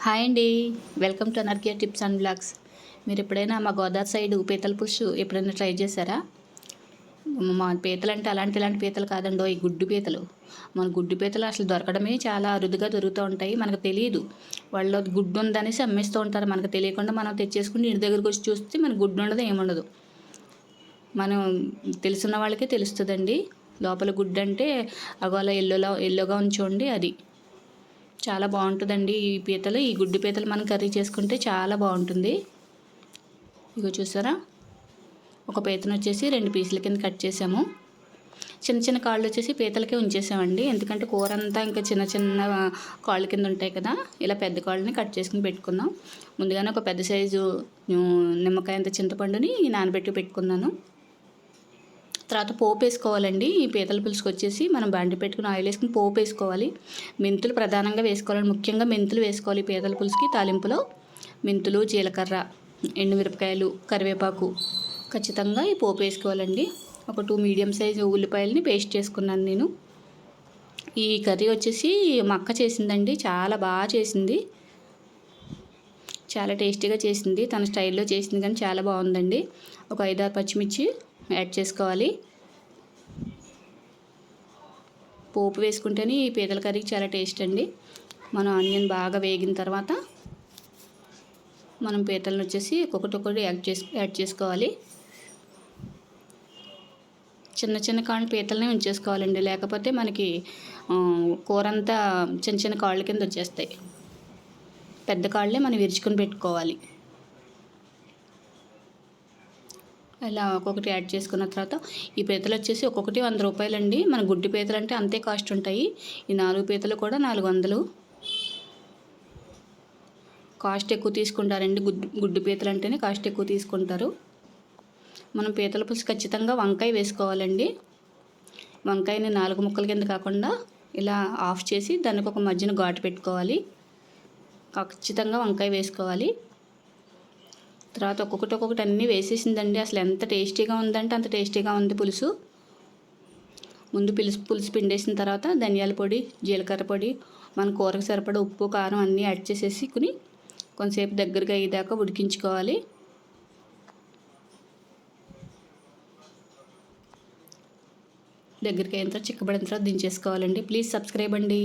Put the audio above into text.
Hi అండి. Welcome to అనర్కియా tips and blogs. మీరు ఎప్పుడైనా మా గోదావరి సైడ్ పీతల పులుసు ఎప్పుడైనా ట్రై చేశారా? మా పీతలు అంటే ఇలాంటి పీతలు కాదండో, ఈ గుడ్డు పీతలు. మన గుడ్డు పీతలు అసలు దొరకడమే చాలా అరుదుగా దొరుకుతూ ఉంటాయి. మనకు తెలియదు, వాళ్ళు గుడ్డు ఉందనేసి అమ్మేస్తూ ఉంటారు. మనకు తెలియకుండా మనం తెచ్చేసుకుని ఇంటి దగ్గరికి వచ్చి చూస్తే మనకు గుడ్డు ఉండదు, ఏముండదు. మనం తెలుసున్న వాళ్ళకే తెలుస్తుందండి లోపల గుడ్డు అంటే. అగోలా ఎల్లోగా ఉంచోండి, అది చాలా బాగుంటుందండి. ఈ గుడ్డు పీతలు మనం కర్రీ చేసుకుంటే చాలా బాగుంటుంది. ఇగో చూసారా, ఒక పీతను వచ్చేసి 2 పీసుల కింద కట్ చేసాము. చిన్న చిన్న కాళ్ళు వచ్చేసి పీతలకే ఉంచేసామండి, ఎందుకంటే కూర అంతా ఇంకా చిన్న చిన్న కాళ్ళు కింద ఉంటాయి కదా. ఇలా పెద్ద కాళ్ళని కట్ చేసుకుని పెట్టుకుందాం. ముందుగానే ఒక పెద్ద సైజు నిమ్మకాయ అంత చింతపండుని నానబెట్టి పెట్టుకున్నాను. తర్వాత పోపు వేసుకోవాలండి. ఈ పీతల పులుసుకు వచ్చేసి మనం బండి పెట్టుకుని ఆయిల్ వేసుకుని పోపు వేసుకోవాలి. మెంతులు ప్రధానంగా వేసుకోవాలండి, ముఖ్యంగా మెంతులు వేసుకోవాలి పీతల పులుసుకి. తాలింపులో మెంతులు, జీలకర్ర, ఎండుమిరపకాయలు, కరివేపాకు ఖచ్చితంగా ఈ పోపు వేసుకోవాలండి. ఒక 2 మీడియం సైజు ఉల్లిపాయలని పేస్ట్ చేసుకున్నాను నేను. ఈ కర్రీ వచ్చేసి మా అక్క చేసిందండి, చాలా బాగా చేసింది, చాలా టేస్టీగా చేసింది. తన స్టైల్లో చేసింది కానీ చాలా బాగుందండి. ఒక 5-6 పచ్చిమిర్చి యాడ్ చేసుకోవాలి. పోపు వేసుకుంటేనే ఈ పీతల కర్రీకి చాలా టేస్ట్ అండి. మనం ఆనియన్ బాగా వేగిన తర్వాత మనం పీతలను వచ్చేసి ఒక్కొక్కటి యాడ్ చేసుకోవాలి. చిన్న చిన్న కాళ్ళు పీతలనే ఉంచేసుకోవాలండి, లేకపోతే మనకి కూర అంతా చిన్న చిన్న కాళ్ళ కింద వచ్చేస్తాయి. పెద్ద కాళ్ళే మనం విరుచుకొని పెట్టుకోవాలి. ఇలా ఒక్కొక్కటి యాడ్ చేసుకున్న తర్వాత ఈ పీతలు వచ్చేసి ఒక్కొక్కటి 100 రూపాయలండి. మన గుడ్డు పీతలు అంటే అంతే కాస్ట్ ఉంటాయి. ఈ 4 పీతలు కూడా 400. కాస్ట్ ఎక్కువ తీసుకుంటారండి, గుడ్డు పీతలు అంటేనే కాస్ట్ ఎక్కువ తీసుకుంటారు. మనం పీతల పులుసు ఖచ్చితంగా వంకాయ వేసుకోవాలండి. వంకాయని 4 ముక్కల కింద కాకుండా ఇలా ఆఫ్ చేసి దానికి ఒక మధ్యన ఘాటు పెట్టుకోవాలి. ఖచ్చితంగా వంకాయ వేసుకోవాలి. తర్వాత ఒక్కొక్కటి అన్నీ వేసేసిందండి. అసలు ఎంత టేస్టీగా ఉందంటే అంత టేస్టీగా ఉంది పులుసు. ముందు పులుసు పిండేసిన తర్వాత ధనియాల పొడి, జీలకర్ర పొడి, మన కూరకు సరిపడా ఉప్పు, కారం అన్నీ యాడ్ చేసేసుకుని కొంతసేపు దగ్గరగా అయ్యేదాకా ఉడికించుకోవాలి. దగ్గరికి అయిన తర్వాత చిక్కబడిన తర్వాత దించేసుకోవాలండి. ప్లీజ్ సబ్స్క్రైబ్ అండి.